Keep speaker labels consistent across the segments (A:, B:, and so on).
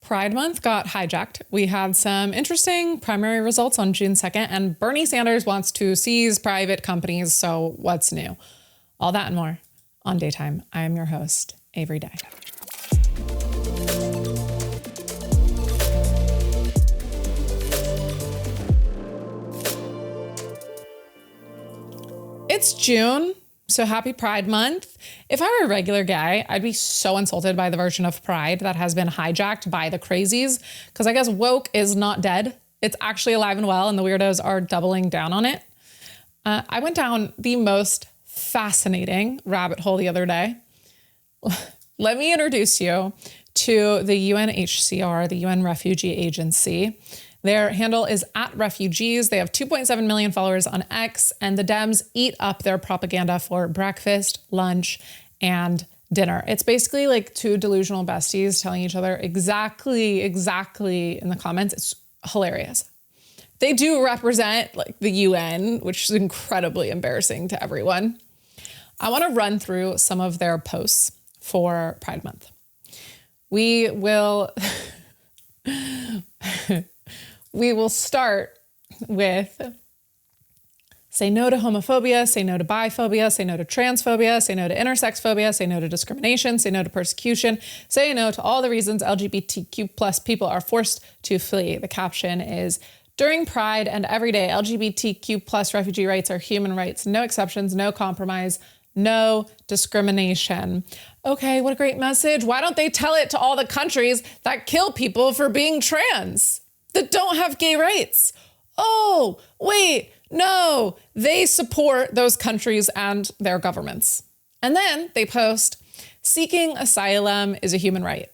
A: Pride Month got hijacked. We had some interesting primary results on June 2nd, and Bernie Sanders wants to seize private companies. So what's new? All that and more on DayeTime. I am your host, Avery Daye. It's June, so happy Pride Month. If I were a regular guy, I'd be so insulted by the version of Pride that has been hijacked by the crazies, because I guess woke is not dead. It's actually alive and well, and the weirdos are doubling down on it. I went down the most fascinating rabbit hole the other day. Let me introduce you to the UNHCR, the UN Refugee Agency. Their handle is @refugees. They have 2.7 million followers on X, and the Dems eat up their propaganda for breakfast, lunch, and dinner. It's basically like two delusional besties telling each other exactly in the comments. It's hilarious. They do represent like the UN, which is incredibly embarrassing to everyone. I want to run through some of their posts for Pride Month. We will start with say no to homophobia, say no to biphobia, say no to transphobia, say no to intersex phobia, say no to discrimination, say no to persecution, say no to all the reasons LGBTQ plus people are forced to flee. The caption is, during Pride and every day, LGBTQ plus refugee rights are human rights, no exceptions, no compromise, no discrimination. Okay, what a great message. Why don't they tell it to all the countries that kill people for being trans, that don't have gay rights? Oh, wait, no, they support those countries and their governments. And then they post, seeking asylum is a human right.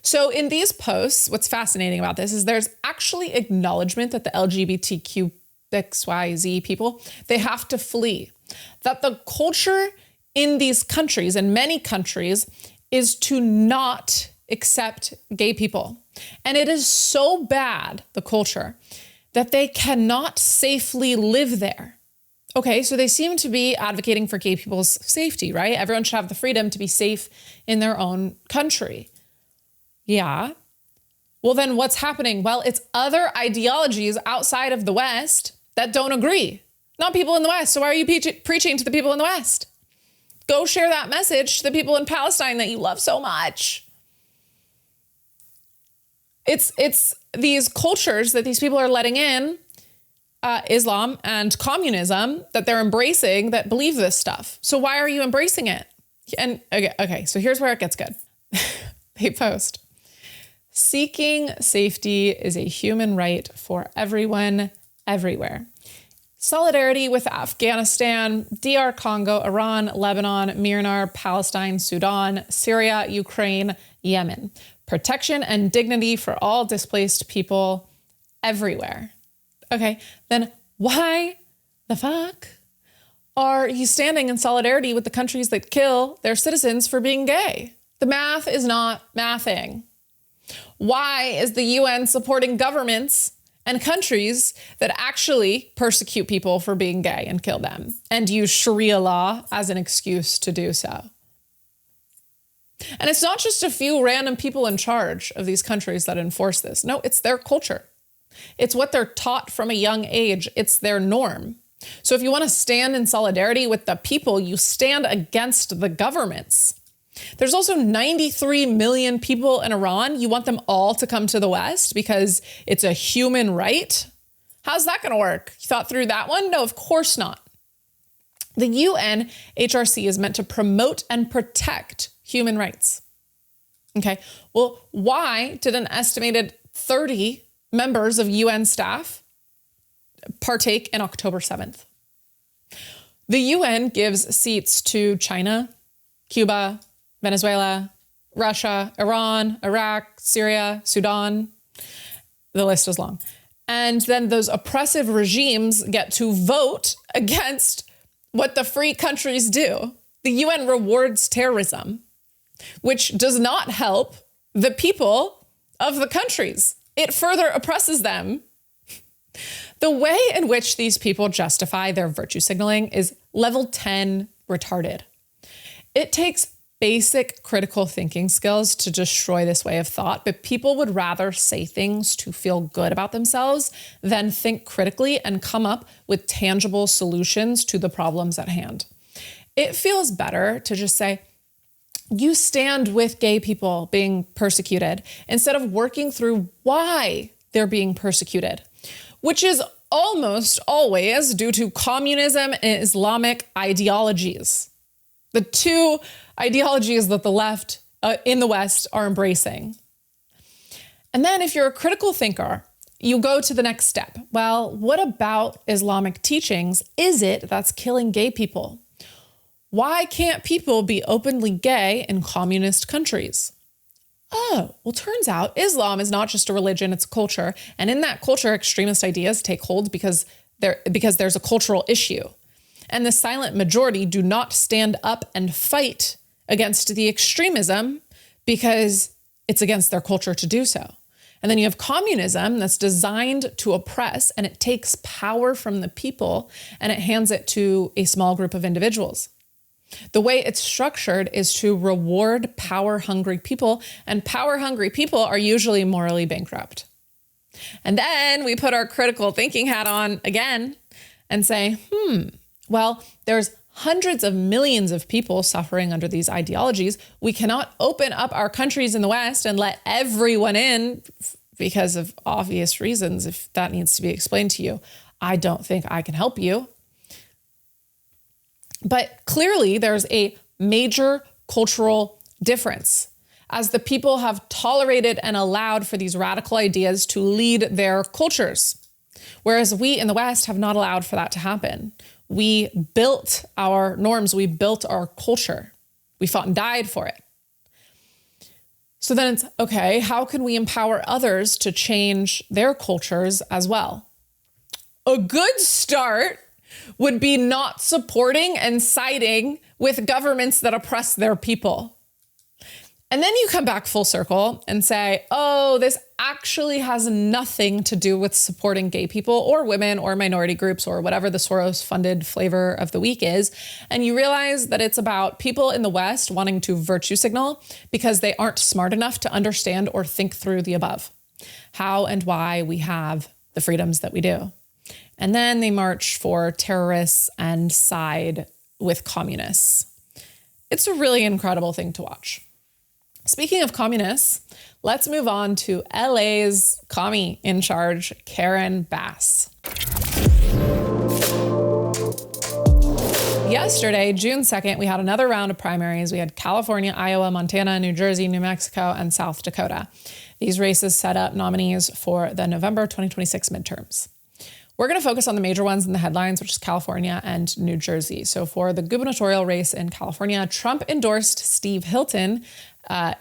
A: So in these posts, what's fascinating about this is there's actually acknowledgement that the LGBTQ XYZ people, they have to flee. That the culture in these countries, in many countries, is to not accept gay people. And it is so bad, the culture, that they cannot safely live there. Okay, so they seem to be advocating for gay people's safety, right? Everyone should have the freedom to be safe in their own country. Yeah. Well, then what's happening? Well, it's other ideologies outside of the West that don't agree. Not people in the West. So why are you preaching to the people in the West? Go share that message to the people in Palestine that you love so much. It's these cultures that these people are letting in, Islam and communism, that they're embracing, that believe this stuff. So why are you embracing it? And okay, so here's where it gets good. They post, seeking safety is a human right for everyone, everywhere. Solidarity with Afghanistan, DR Congo, Iran, Lebanon, Myanmar, Palestine, Sudan, Syria, Ukraine, Yemen. Protection and dignity for all displaced people everywhere. Okay, then why the fuck are you standing in solidarity with the countries that kill their citizens for being gay? The math is not mathing. Why is the UN supporting governments and countries that actually persecute people for being gay and kill them and use Sharia law as an excuse to do so? And it's not just a few random people in charge of these countries that enforce this. No, it's their culture. It's what they're taught from a young age. It's their norm. So if you want to stand in solidarity with the people, you stand against the governments. There's also 93 million people in Iran. You want them all to come to the West because it's a human right? How's that going to work? You thought through that one? No, of course not. The UNHCR is meant to promote and protect human rights. Okay, well, why did an estimated 30 members of UN staff partake in October 7th? The UN gives seats to China, Cuba, Venezuela, Russia, Iran, Iraq, Syria, Sudan. The list is long. And then those oppressive regimes get to vote against what the free countries do. The UN rewards terrorism, which does not help the people of the countries. It further oppresses them. The way in which these people justify their virtue signaling is level 10 retarded. It takes basic critical thinking skills to destroy this way of thought, but people would rather say things to feel good about themselves than think critically and come up with tangible solutions to the problems at hand. It feels better to just say, you stand with gay people being persecuted, instead of working through why they're being persecuted, which is almost always due to communism and Islamic ideologies. The two ideologies that the left in the West are embracing. And then if you're a critical thinker, you go to the next step. Well, what about Islamic teachings is it that's killing gay people? Why can't people be openly gay in communist countries? Oh, well, turns out Islam is not just a religion, it's a culture. And in that culture, extremist ideas take hold because there's a cultural issue. And the silent majority do not stand up and fight against the extremism because it's against their culture to do so. And then you have communism that's designed to oppress, and it takes power from the people and it hands it to a small group of individuals. The way it's structured is to reward power-hungry people, and power-hungry people are usually morally bankrupt. And then we put our critical thinking hat on again and say, well, there's hundreds of millions of people suffering under these ideologies. We cannot open up our countries in the West and let everyone in because of obvious reasons. If that needs to be explained to you, I don't think I can help you. But clearly there's a major cultural difference as the people have tolerated and allowed for these radical ideas to lead their cultures. Whereas we in the West have not allowed for that to happen. We built our norms, we built our culture. We fought and died for it. So then it's, okay, how can we empower others to change their cultures as well? A good start would be not supporting and siding with governments that oppress their people. And then you come back full circle and say, oh, this actually has nothing to do with supporting gay people or women or minority groups or whatever the Soros-funded flavor of the week is. And you realize that it's about people in the West wanting to virtue signal because they aren't smart enough to understand or think through the above, how and why we have the freedoms that we do. And then they march for terrorists and side with communists. It's a really incredible thing to watch. Speaking of communists, let's move on to LA's commie in charge, Karen Bass. Yesterday, June 2nd, we had another round of primaries. We had California, Iowa, Montana, New Jersey, New Mexico, and South Dakota. These races set up nominees for the November 2026 midterms. We're going to focus on the major ones in the headlines, which is California and New Jersey. So for the gubernatorial race in California, Trump endorsed Steve Hilton,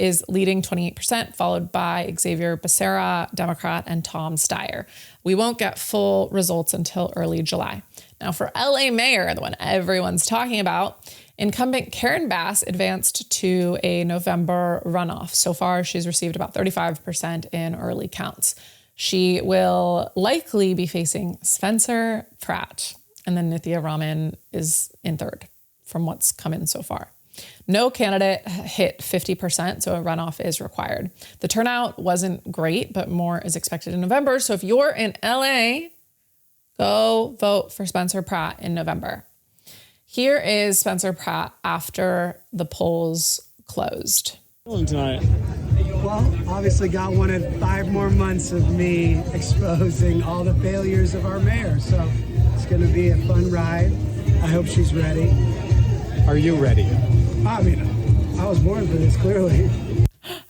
A: is leading 28%, followed by Xavier Becerra, Democrat, and Tom Steyer. We won't get full results until early July. Now for LA mayor, the one everyone's talking about, incumbent Karen Bass advanced to a November runoff. So far, she's received about 35% in early counts. She will likely be facing Spencer Pratt, and then Rahman is in third from what's come in so far. No candidate hit 50%, so a runoff is required. The turnout wasn't great, but more is expected in November. So if you're in LA, go vote for Spencer Pratt in November. Here is Spencer Pratt after the polls closed.
B: Tonight.
C: Well, obviously God wanted 5 more months of me exposing all the failures of our mayor. So it's going to be a fun ride. I hope she's ready.
B: Are you ready?
C: I mean, I was born for this, clearly.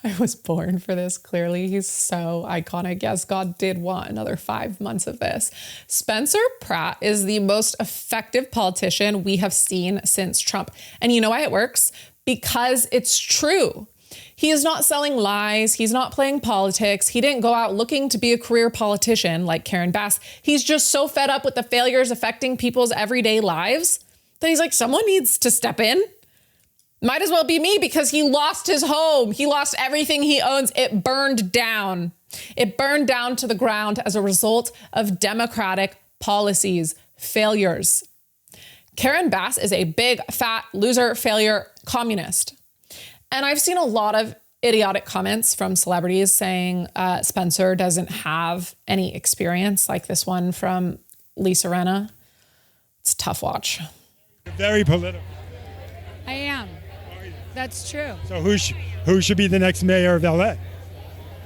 A: I was born for this, clearly. He's so iconic. Yes, God did want another 5 months of this. Spencer Pratt is the most effective politician we have seen since Trump. And you know why it works? Because it's true. He is not selling lies. He's not playing politics. He didn't go out looking to be a career politician like Karen Bass. He's just so fed up with the failures affecting people's everyday lives that he's like, someone needs to step in. Might as well be me, because he lost his home. He lost everything he owns. It burned down. It burned down to the ground as a result of Democratic policies, failures. Karen Bass is a big, fat, loser, failure communist. And I've seen a lot of idiotic comments from celebrities saying Spencer doesn't have any experience like this one from Lisa Rinna. It's a tough watch.
B: Very political.
D: I am. That's true.
B: So who should be the next mayor of LA?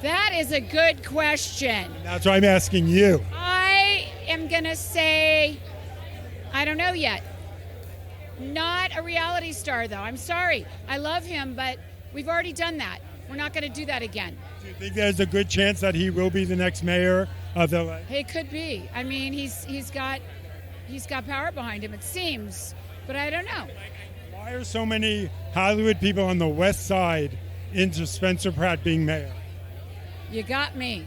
D: That is a good question.
B: That's why I'm asking you.
D: I am going to say, I don't know yet. Not a reality star, though. I'm sorry. I love him, but we've already done that. We're not going to do that again.
B: Do you think there's a good chance that he will be the next mayor of LA?
D: It could be. I mean, he's got power behind him, it seems, but I don't know.
B: Why are so many Hollywood people on the west side into Spencer Pratt being mayor?
D: You got me.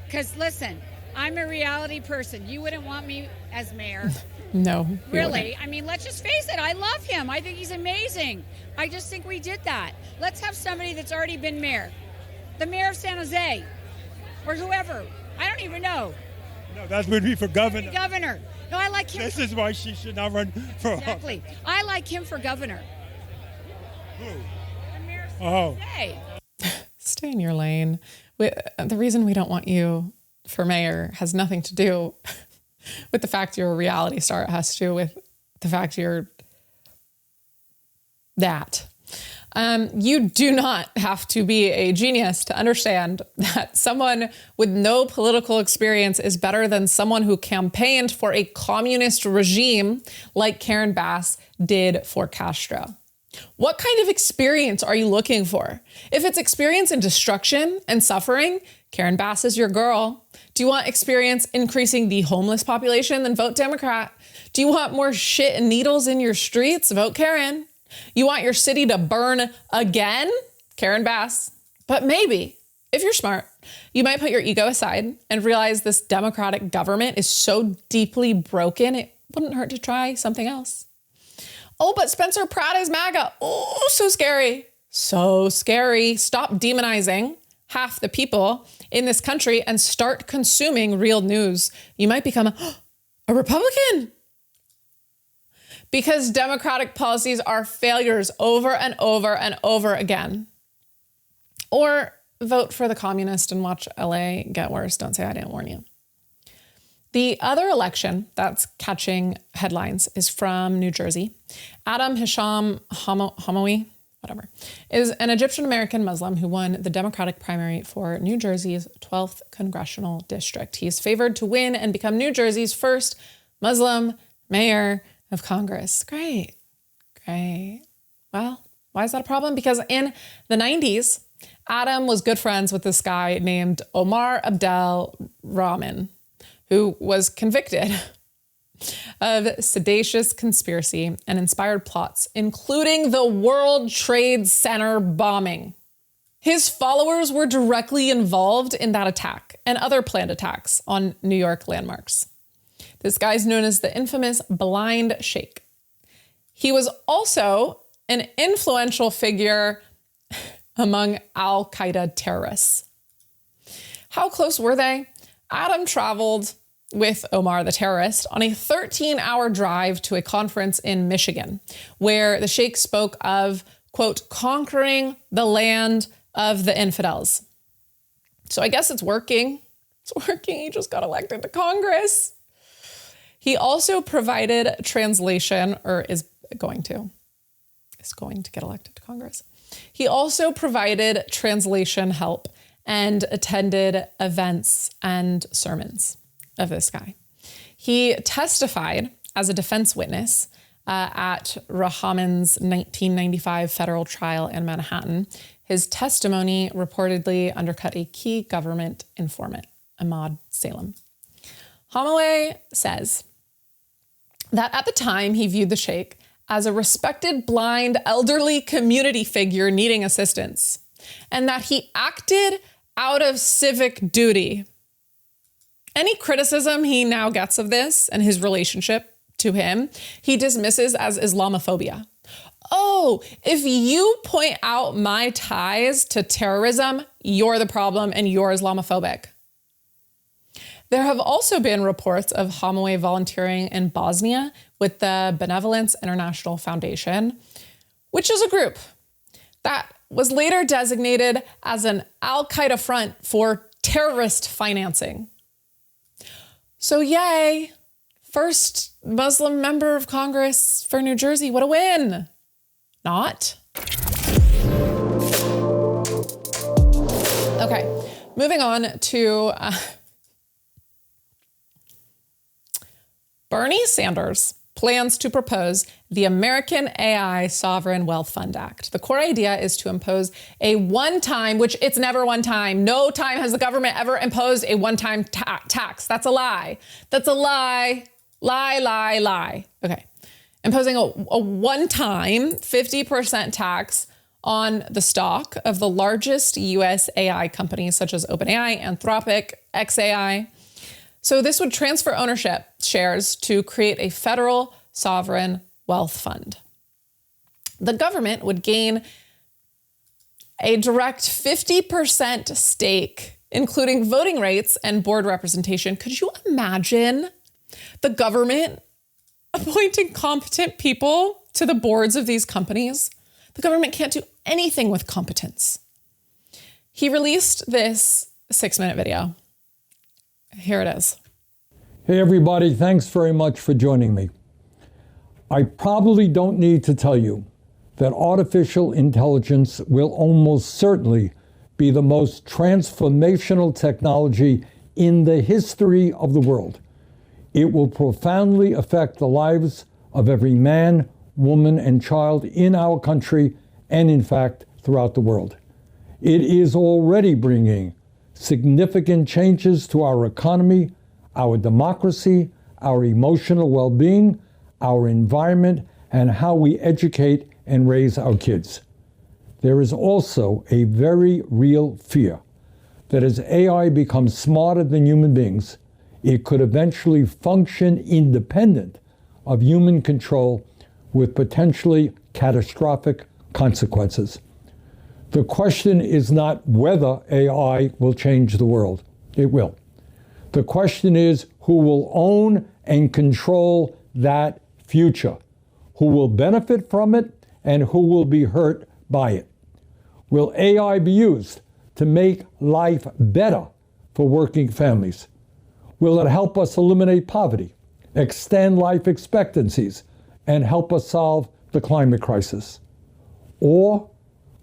D: Because listen, I'm a reality person. You wouldn't want me as mayor.
A: No.
D: Really? I mean, let's just face it. I love him. I think he's amazing. I just think we did that. Let's have somebody that's already been mayor. The mayor of San Jose. Or whoever. I don't even know.
B: No, that would be for governor.
D: Governor. No, I like him.
B: This is why she should not run for office.
D: Exactly. I like him for governor.
B: Who?
D: The mayor of San
B: Oh.
D: Jose.
A: Stay in your lane. The reason we don't want you for mayor has nothing to do with the fact you're a reality star. It has to do with the fact you're that. You do not have to be a genius to understand that someone with no political experience is better than someone who campaigned for a communist regime like Karen Bass did for Castro. What kind of experience are you looking for? If it's experience in destruction and suffering, Karen Bass is your girl. Do you want experience increasing the homeless population? Then vote Democrat. Do you want more shit and needles in your streets? Vote Karen. You want your city to burn again? Karen Bass. But maybe, if you're smart, you might put your ego aside and realize this democratic government is so deeply broken, it wouldn't hurt to try something else. Oh, but Spencer Pratt is MAGA. Oh, so scary. So scary. Stop demonizing half the people in this country and start consuming real news. You might become a Republican. Because democratic policies are failures over and over and over again. Or vote for the communist and watch LA get worse. Don't say I didn't warn you. The other election that's catching headlines is from New Jersey. Adam Hamowy, whatever, is an Egyptian-American Muslim who won the Democratic primary for New Jersey's 12th congressional district. He is favored to win and become New Jersey's first Muslim mayor of Congress. Great. Well, why is that a problem? Because in the 90s, Adam was good friends with this guy named Omar Abdel Rahman, who was convicted of seditious conspiracy and inspired plots, including the World Trade Center bombing. His followers were directly involved in that attack and other planned attacks on New York landmarks. This guy's known as the infamous Blind Sheikh. He was also an influential figure among Al-Qaeda terrorists. How close were they? Adam traveled with Omar the terrorist on a 13-hour drive to a conference in Michigan, where the Sheikh spoke of, quote, conquering the land of the infidels. So I guess it's working. It's working. He just got elected to Congress. He also provided translation, or is going to get elected to Congress. He also provided translation help and attended events and sermons of this guy. He testified as a defense witness at Rahman's 1995 federal trial in Manhattan. His testimony reportedly undercut a key government informant, Ahmad Salem. Hamowy says that at the time he viewed the Sheikh as a respected blind elderly community figure needing assistance, and that he acted out of civic duty. Any criticism he now gets of this and his relationship to him, he dismisses as Islamophobia. Oh, if you point out my ties to terrorism, you're the problem and you're Islamophobic. There have also been reports of Hamowy volunteering in Bosnia with the Benevolence International Foundation, which is a group that was later designated as an Al-Qaeda front for terrorist financing. So yay, first Muslim member of Congress for New Jersey. What a win. Not. Okay, moving on to Bernie Sanders plans to propose the American AI Sovereign Wealth Fund Act. The core idea is to impose a one-time, which it's never one time. No time has the government ever imposed a one-time tax. That's a lie. That's a lie. Lie, lie, lie. Okay. Imposing a one-time 50% tax on the stock of the largest US AI companies such as OpenAI, Anthropic, XAI. So this would transfer ownership shares to create a federal sovereign wealth fund. The government would gain a direct 50% stake, including voting rights and board representation. Could you imagine the government appointing competent people to the boards of these companies? The government can't do anything with competence. He released this 6-minute video. Here it is.
E: Hey everybody, thanks very much for joining me. I probably don't need to tell you that artificial intelligence will almost certainly be the most transformational technology in the history of the world. It will profoundly affect the lives of every man, woman, and child in our country and, in fact, throughout the world. It is already bringing significant changes to our economy, our democracy, our emotional well-being, our environment, and how we educate and raise our kids. There is also a very real fear that as AI becomes smarter than human beings, it could eventually function independent of human control with potentially catastrophic consequences. The question is not whether AI will change the world. It will. The question is who will own and control that future, who will benefit from it, and who will be hurt by it. Will AI be used to make life better for working families? Will it help us eliminate poverty, extend life expectancies, and help us solve the climate crisis? Or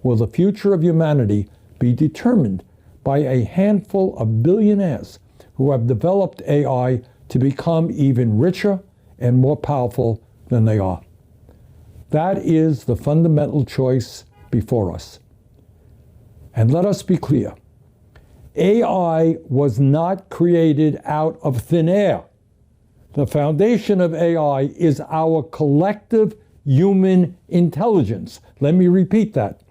E: will the future of humanity be determined by a handful of billionaires who have developed AI to become even richer and more powerful than they are? That is the fundamental choice before us. And let us be clear, AI was not created out of thin air. The foundation of AI is our collective human intelligence. Let me repeat that.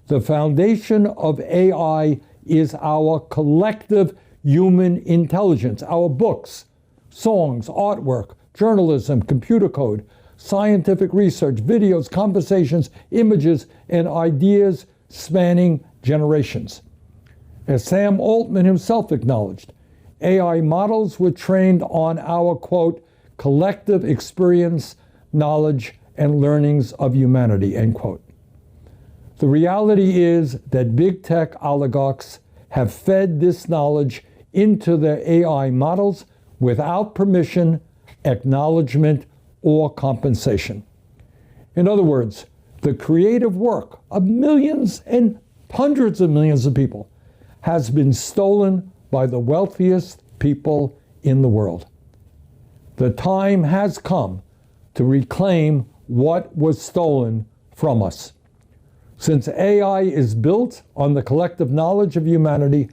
E: The foundation of AI is our collective human intelligence, our books, songs, artwork, journalism, computer code, scientific research, videos, conversations, images, and ideas spanning generations. As Sam Altman himself acknowledged, AI models were trained on our, quote, collective experience, knowledge, and learnings of humanity, end quote. The reality is that big tech oligarchs have fed this knowledge into their AI models without permission, acknowledgement, or compensation. In other words, the creative work of millions and hundreds of millions of people has been stolen by the wealthiest people in the world. The time has come to reclaim what was stolen from us. Since AI is built on the collective knowledge of humanity,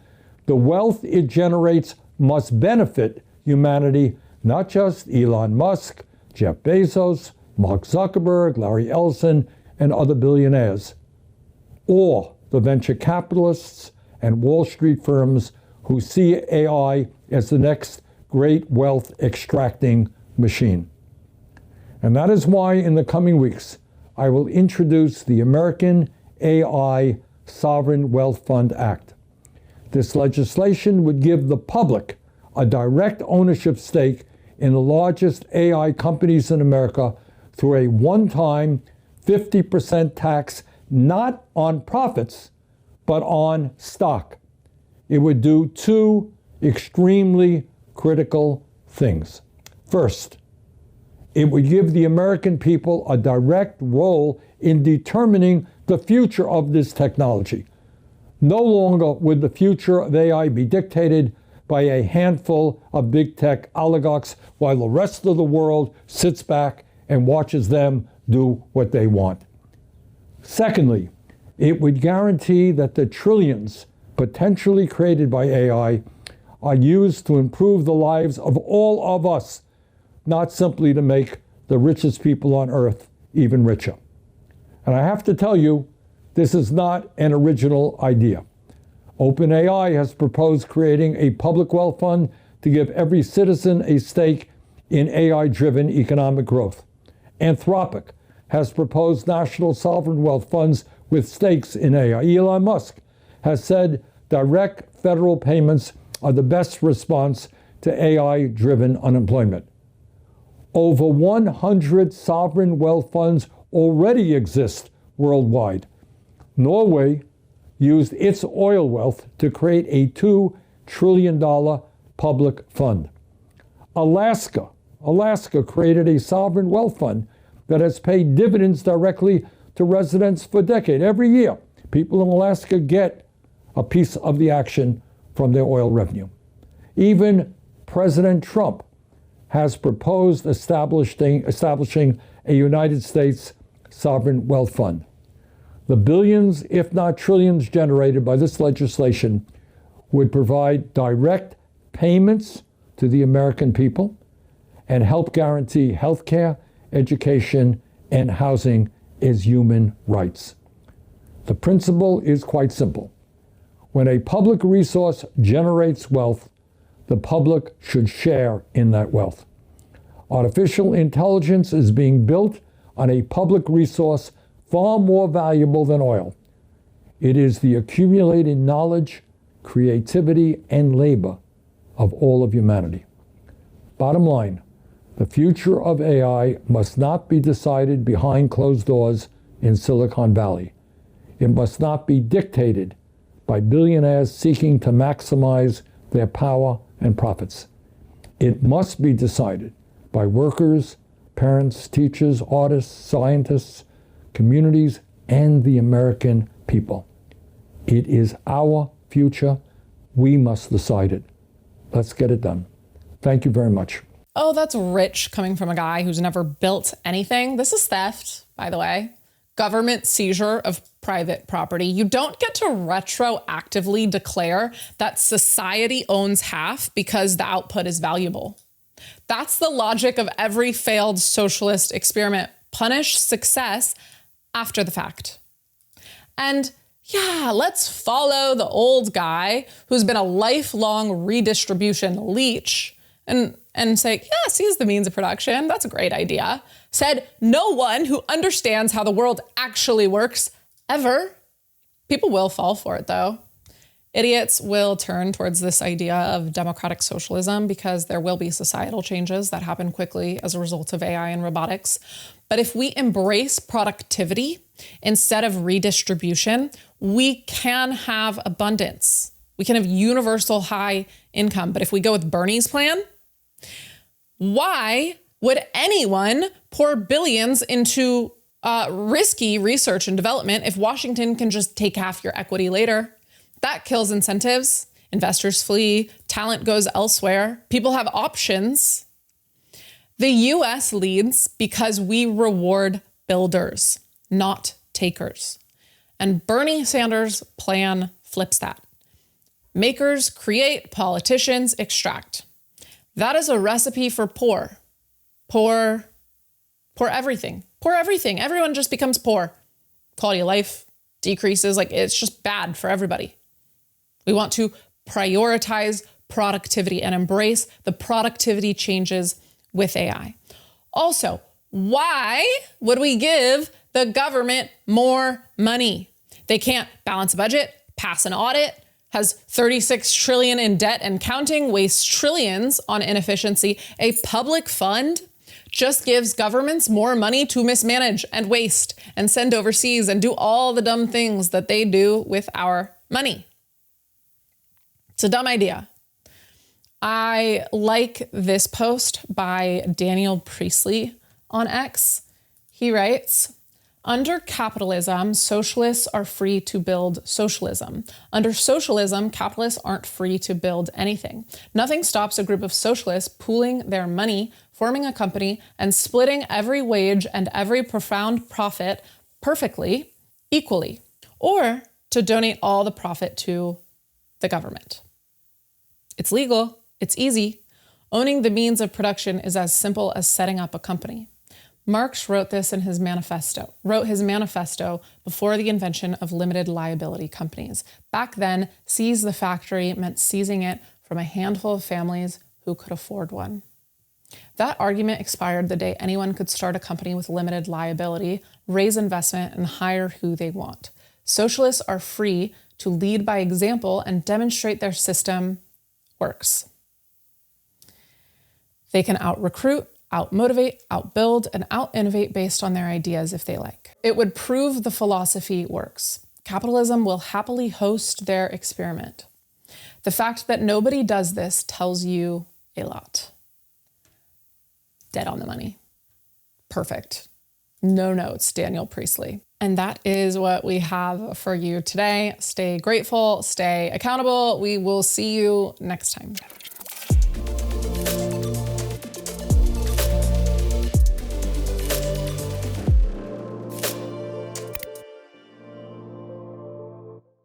E: the wealth it generates must benefit humanity, not just Elon Musk, Jeff Bezos, Mark Zuckerberg, Larry Ellison, and other billionaires, or the venture capitalists and Wall Street firms who see AI as the next great wealth extracting machine. And that is why in the coming weeks, I will introduce the American AI Sovereign Wealth Fund Act. This legislation would give the public a direct ownership stake in the largest AI companies in America through a one-time 50% tax not on profits, but on stock. It would do two extremely critical things. First, it would give the American people a direct role in determining the future of this technology. No longer would the future of AI be dictated by a handful of big tech oligarchs while the rest of the world sits back and watches them do what they want. Secondly, it would guarantee that the trillions potentially created by AI are used to improve the lives of all of us, not simply to make the richest people on earth even richer. And I have to tell you, this is not an original idea. OpenAI has proposed creating a public wealth fund to give every citizen a stake in AI-driven economic growth. Anthropic has proposed national sovereign wealth funds with stakes in AI. Elon Musk has said direct federal payments are the best response to AI-driven unemployment. Over 100 sovereign wealth funds already exist worldwide. Norway used its oil wealth to create a $2 trillion public fund. Alaska created a sovereign wealth fund that has paid dividends directly to residents for decades. Every year, people in Alaska get a piece of the action from their oil revenue. Even President Trump has proposed establishing a United States sovereign wealth fund. The billions, if not trillions, generated by this legislation would provide direct payments to the American people and help guarantee health care, education, and housing as human rights. The principle is quite simple. When a public resource generates wealth, the public should share in that wealth. Artificial intelligence is being built on a public resource far more valuable than oil. It is the accumulated knowledge, creativity, and labor of all of humanity. Bottom line, the future of AI must not be decided behind closed doors in Silicon Valley. It must not be dictated by billionaires seeking to maximize their power and profits. It must be decided by workers, parents, teachers, artists, scientists, communities, and the American people. It is our future. We must decide it. Let's get it done. Thank you very much.
A: Oh, that's rich coming from a guy who's never built anything. This is theft, by the way. Government seizure of private property. You don't get to retroactively declare that society owns half because the output is valuable. That's the logic of every failed socialist experiment. Punish success after the fact. And yeah, let's follow the old guy who's been a lifelong redistribution leech and say, yeah, seize the means of production. That's a great idea. Said no one who understands how the world actually works ever. People will fall for it though. Idiots will turn towards this idea of democratic socialism because there will be societal changes that happen quickly as a result of AI and robotics. But if we embrace productivity instead of redistribution, we can have abundance. We can have universal high income. But if we go with Bernie's plan, why would anyone pour billions into risky research and development if Washington can just take half your equity later? That kills incentives. Investors flee. Talent goes elsewhere. People have options. The US leads because we reward builders, not takers. And Bernie Sanders' plan flips that. Makers create, politicians extract. That is a recipe for poor. Poor everything. Poor everything. Everyone just becomes poor. Quality of life decreases. Like, it's just bad for everybody. We want to prioritize productivity and embrace the productivity changes with AI. Also, why would we give the government more money? They can't balance a budget, pass an audit, has 36 trillion in debt and counting, wastes trillions on inefficiency. A public fund just gives governments more money to mismanage and waste and send overseas and do all the dumb things that they do with our money. It's a dumb idea. I like this post by Daniel Priestley on X. He writes, under capitalism, socialists are free to build socialism. Under socialism, capitalists aren't free to build anything. Nothing stops a group of socialists pooling their money, forming a company, and splitting every wage and every profound profit perfectly, equally, or to donate all the profit to the government. It's legal. It's easy. Owning the means of production is as simple as setting up a company. Marx wrote his manifesto before the invention of limited liability companies. Back then, seize the factory meant seizing it from a handful of families who could afford one. That argument expired the day anyone could start a company with limited liability, raise investment, and hire who they want. Socialists are free to lead by example and demonstrate their system works. They can out-recruit, out-motivate, out-build, and out-innovate based on their ideas if they like. It would prove the philosophy works. Capitalism will happily host their experiment. The fact that nobody does this tells you a lot. Dead on the money. Perfect. No notes, Daniel Priestley. And that is what we have for you today. Stay grateful, stay accountable. We will see you next time.